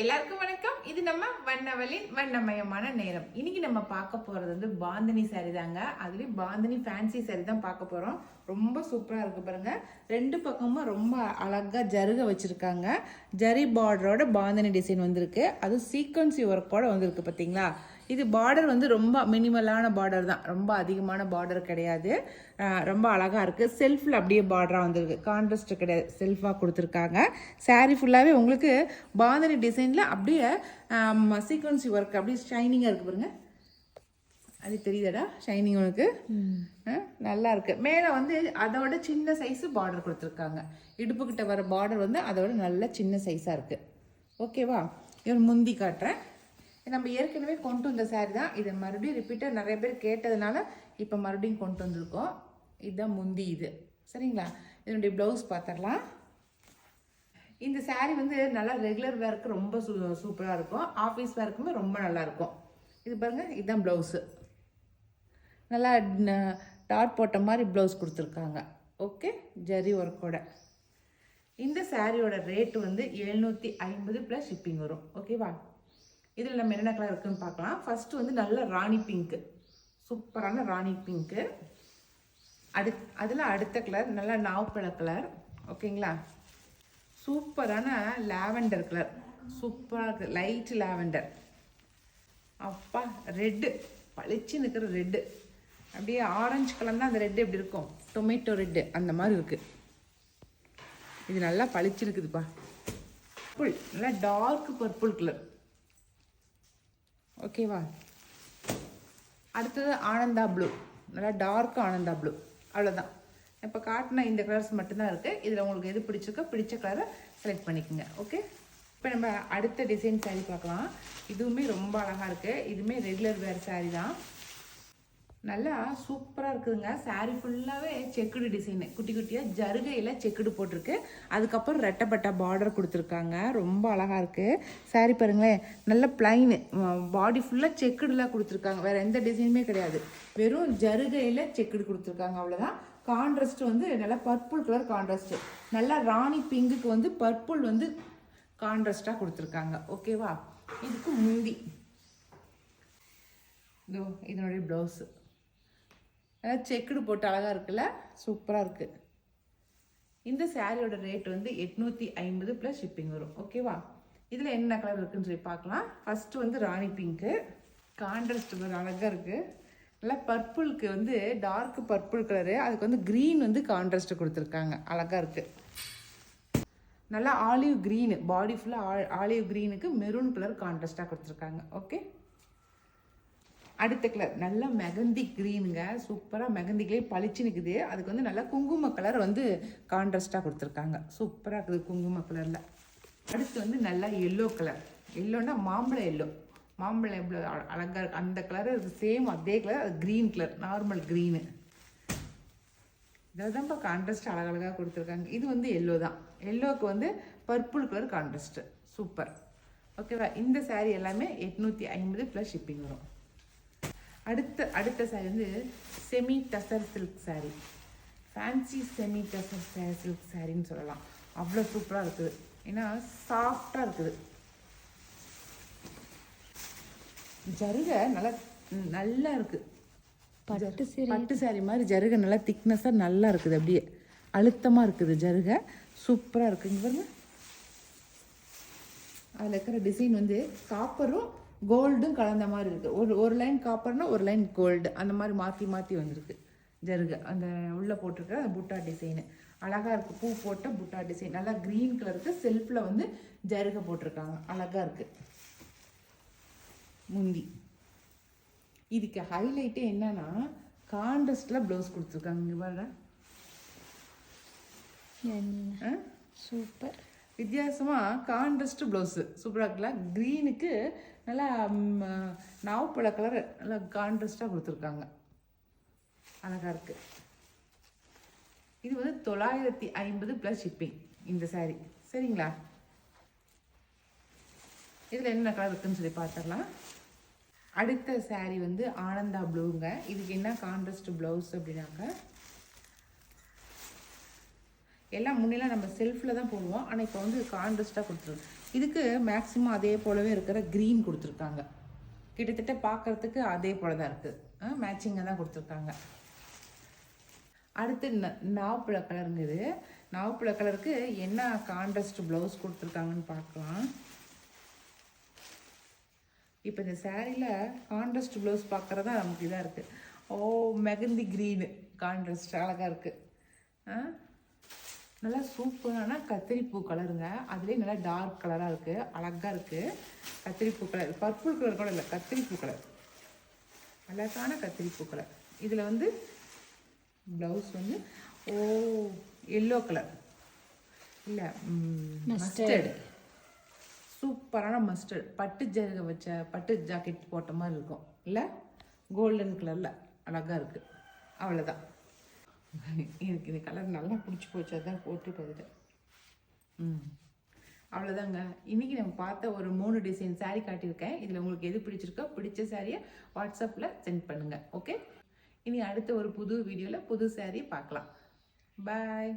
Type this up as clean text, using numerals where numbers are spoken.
எல்லாருக்கும் வணக்கம். இது நம்ம வண்ணவலின் வண்ணமயமான நேரம். இன்னைக்கு நம்ம பார்க்க போறது வந்து பாந்தினி சாரி தாங்க. அதுலயும் பாந்தினி ஃபேன்சி சாரி தான் பார்க்க போறோம். ரொம்ப சூப்பரா இருக்கு பாருங்க. ரெண்டு பக்கமும் ரொம்ப அழகா ஜருக வச்சிருக்காங்க. ஜரி பார்டரோட பாந்தினி டிசைன் வந்திருக்கு. அது சீக்வன்சி ஒர்க்கோட வந்திருக்கு பார்த்தீங்களா. இது பார்டர் வந்து ரொம்ப மினிமலான பார்டர் தான், ரொம்ப அதிகமான பார்டர் கிடையாது. ரொம்ப அழகாக இருக்குது. செல்ஃபில் அப்படியே பார்டராக வந்திருக்கு, கான்ட்ராஸ்ட் கிடையாது, செல்ஃபாக கொடுத்துருக்காங்க. சாரீ ஃபுல்லாகவே உங்களுக்கு பாந்தினி டிசைனில் அப்படியே சீக்வன்சி ஒர்க் அப்படியே ஷைனிங்காக இருக்குது பாருங்க. அது தெரியுதாடா ஷைனிங் உனக்கு? நல்லா இருக்கு. மேலே வந்து அதோட சின்ன சைஸு பார்டர் கொடுத்துருக்காங்க. இடுப்புக்கிட்ட வர பார்டர் வந்து அதோட நல்ல சின்ன சைஸாக இருக்குது. ஓகேவா? இவன் முந்தி காட்டுறேன். நம்ம ஏற்கனவே கொண்டு வந்த சாரி தான். இதை மறுபடியும் ரிப்பீட்டாக நிறைய பேர் கேட்டதுனால இப்போ மறுபடியும் கொண்டு வந்திருக்கோம். இதுதான் முந்தி. இது சரிங்களா? இதனுடைய ப்ளவுஸ் பார்த்துடலாம். இந்த சாரீ வந்து நல்லா ரெகுலர் வேர்க்கு ரொம்ப சூப்பராக இருக்கும். ஆஃபீஸ் வேர்க்குமே ரொம்ப நல்லாயிருக்கும். இது பாருங்கள், இதுதான் ப்ளவுஸு. நல்லா டாட் போட்ட மாதிரி ப்ளவுஸ் கொடுத்துருக்காங்க. ஓகே, ஜரி ஒர்க்கோட. இந்த சாரியோட ரேட்டு வந்து 750 ப்ளஸ் ஷிப்பிங் வரும். ஓகேவா? இதில் நம்ம என்னென்ன கலர் இருக்குன்னு பார்க்கலாம். ஃபஸ்ட்டு வந்து நல்ல ராணி பிங்க்கு, சூப்பரான ராணி பிங்க்கு. அதில் அடுத்த கலர் நல்லா நாவப்பழ கலர். ஓகேங்களா? சூப்பரான லாவெண்டர் கலர், சூப்பராக இருக்குது, லைட் லாவெண்டர். அப்பா, ரெட்டு பளிச்சு நிற்கிற ரெட்டு, அப்படியே ஆரஞ்சு கலர்னால் அந்த ரெட்டு எப்படி இருக்கும், டொமேட்டோ ரெட்டு அந்த மாதிரி இருக்குது. இது நல்லா பளிச்சு இருக்குதுப்பா. பர்பிள், நல்லா டார்க் பர்பிள் கலர். ஓகேவா? அடுத்தது ஆனந்தா ப்ளூ, நல்லா டார்க் ஆனந்தா ப்ளூ. அவ்வளோதான். இப்போ காட்டின இந்த கலர்ஸ் மட்டும்தான் இருக்குது. இதில் உங்களுக்கு எது பிடிச்சிருக்கோ பிடிச்ச கலரை செலக்ட் பண்ணிக்கோங்க. ஓகே, இப்போ நம்ம அடுத்த டிசைன் சாரீ பார்க்கலாம். இதுவுமே ரொம்ப அழகாக இருக்குது. இதுவுமே ரெகுலர் வேர் சாரீ தான். நல்லா சூப்பராக இருக்குதுங்க. சாரீ ஃபுல்லாகவே செக்குடு டிசைனு, குட்டி குட்டியாக ஜருகையில் செக்குடு போட்டிருக்கு. அதுக்கப்புறம் ரெட்டப்பட்டா பார்டர் கொடுத்துருக்காங்க. ரொம்ப அழகாக இருக்குது சாரீ. பாருங்களேன், நல்ல பிளைனு, பாடி ஃபுல்லாக செக்குடுலாம் கொடுத்துருக்காங்க. வேறு எந்த டிசைனுமே கிடையாது, வெறும் ஜருகையில் செக்குடு கொடுத்துருக்காங்க. அவ்வளோதான். கான்ட்ராஸ்ட் வந்து நல்லா பர்பிள் கலர் கான்ட்ராஸ்ட்டு. நல்லா ராணி பிங்குக்கு வந்து பர்பிள் வந்து கான்ட்ராஸ்டாக கொடுத்துருக்காங்க. ஓகேவா? இதுக்கு முந்தி இதனுடைய ப்ளவுஸு நல்லா செக்குடு போட்டு அழகாக இருக்குல்ல, சூப்பராக இருக்குது. இந்த சாரியோட ரேட் வந்து 850 ப்ளஸ் ஷிப்பிங் வரும். ஓகேவா? இதில் என்ன கலர் இருக்குன்னு சொல்லி பார்க்கலாம். ஃபஸ்ட்டு வந்து ராணி பிங்க்கு, கான்ட்ராஸ்ட் அழகாக இருக்குது. நல்லா பர்பிளுக்கு வந்து டார்க் பர்பிள் கலரு, அதுக்கு வந்து க்ரீன் வந்து கான்ட்ராஸ்ட் கொடுத்துருக்காங்க. அழகாக இருக்குது. நல்லா ஆலிவ் க்ரீனு, பாடி ஃபுல்லாக ஆலிவ் க்ரீனுக்கு மெரூன் கலர் கான்ட்ராஸ்டாக கொடுத்துருக்காங்க. ஓகே, அடுத்த கலர் நல்லா மெகந்தி க்ரீனுங்க. சூப்பராக மெகந்திக்கிலே பளிச்சு நிற்குது. அதுக்கு வந்து நல்லா குங்கும கலர் வந்து கான்ட்ராஸ்டாக கொடுத்துருக்காங்க. சூப்பராக இருக்குது குங்கும கலரில். அடுத்து வந்து நல்லா எல்லோ கலர். எல்லோன்னா மாம்பழ எல்லோ, மாம்பழம் எவ்வளோ அழகாக இருக்குது. அந்த கலர் சேம் அதே கலர், அது க்ரீன் கலர், நார்மல் க்ரீனு. இதை தான்ப்பா கான்ட்ராஸ்ட் அழகழகாக கொடுத்துருக்காங்க. இது வந்து எல்லோ தான். எல்லோவுக்கு வந்து பர்பிள் கலர் கான்ட்ராஸ்ட்டு. சூப்பர். ஓகேவா? இந்த சாரீ எல்லாமே 850 ப்ளஸ் ஷிப்பிங் வரும். அடுத்த சாரீ வந்து semi tussar silk sari. Fancy semi tussar silk சாரின்னு சொல்லலாம். அவ்வளோ சூப்பராக இருக்குது. ஏன்னா சாஃப்டாக இருக்குது. ஜருகை நல்லா இருக்குது. பட்டு சாரி மாதிரி ஜருகை நல்லா திக்னஸாக நல்லா இருக்குது. அப்படியே அழுத்தமாக இருக்குது ஜருகை. சூப்பராக இருக்குங்க பாருங்க. அதில் இருக்கிற டிசைன் வந்து காப்பரும் கோல்டும் கலந்த மாதிரி இருக்குது. ஒரு லைன் காப்பர்னா ஒரு லைன் கோல்டு, அந்த மாதிரி மாற்றி மாற்றி வந்திருக்கு ஜருகை. அந்த உள்ளே போட்டிருக்கிற அந்த புட்டா டிசைனு அழகாக இருக்குது. பூ போட்ட புட்டா டிசைன் நல்லா க்ரீன் கலருக்கு செல்ஃபில் வந்து ஜருகை போட்டிருக்காங்க. அழகாக இருக்குது. முந்தி இதுக்கு ஹைலைட்டே என்னன்னா கான்ட்ராஸ்டில் ப்ளவுஸ் கொடுத்துருக்காங்க. இங்கே பாருங்க, சூப்பர் வித்தியாசமாக கான்ட்ராஸ்ட் ப்ளவுஸு சூப்பராக இருக்குல்ல. க்ரீனுக்கு நல்லா நாவப்பழ கலர் நல்லா கான்ட்ராஸ்டாக கொடுத்துருக்காங்க. அழகாக இருக்குது. இது வந்து 950 ப்ளஸ் ஷிப்பிங் இந்த சாரீ. சரிங்களா? இதில் என்ன கலர் இருக்குன்னு சொல்லி பார்த்துடலாம். அடுத்த சாரீ வந்து ஆனந்தா ப்ளூங்க. இதுக்கு என்ன கான்ட்ராஸ்ட் ப்ளவுஸ் அப்படின்னாக்க, எல்லாம் முன்னெல்லாம் நம்ம செல்ஃபில் தான் போடுவோம். ஆனால் இப்போ வந்து கான்ட்ராஸ்ட்டாக கொடுத்துருவோம். இதுக்கு மேக்ஸிமம் அதே போலவே இருக்கிற க்ரீன் கொடுத்துருக்காங்க. கிட்டத்தட்ட பார்க்குறதுக்கு அதே போல தான் இருக்குது. மேட்சிங்காக தான் கொடுத்துருக்காங்க. அடுத்து நாவப்பழ கலருங்க. இது நாவப்பழ கலருக்கு என்ன கான்ட்ராஸ்ட் ப்ளவுஸ் கொடுத்துருக்காங்கன்னு பார்க்கலாம். இப்போ இந்த சாரியில் கான்ட்ராஸ்ட் ப்ளவுஸ் பார்க்குறதா நமக்கு இதாக இருக்குது. ஓ, மெகந்தி க்ரீனு கான்ட்ராஸ்ட் அழகாக இருக்குது. நல்லா சூப்பரான கத்திரிப்பூ கலருங்க. அதுலேயே நல்லா டார்க் கலராக இருக்குது, அழகாக இருக்குது. கத்திரிப்பூ கலர், பர்பிள் கலர் கூட இல்லை, கத்திரிப்பூ கலர், அழகான கத்திரிப்பூ கலர். இதில் வந்து ப்ளவுஸ் வந்து எல்லோ கலர் இல்லை, மஸ்டர்டு, சூப்பரான மஸ்டர்ட், பட்டு ஜருகை வச்ச பட்டு ஜாக்கெட் போட்ட மாதிரி இருக்கும் இல்லை, கோல்டன் கலரில் அழகாக இருக்குது. அவ்வளோதான். எனக்கு இந்த கலர் நல்லா பிடிச்சி போச்சு, அதான் போட்டு பார்த்துட்டேன். அவ்வளோதாங்க. இன்றைக்கி நம்ம பார்த்த ஒரு 3 டிசைன் சாரீ காட்டியிருக்கேன். இதில் உங்களுக்கு எது பிடிச்சிருக்கோ பிடிச்ச சாரியை வாட்ஸ்அப்பில் சென்ட் பண்ணுங்கள். ஓகே, இனி அடுத்த ஒரு புது வீடியோவில் புது சாரீ பார்க்கலாம். பாய்.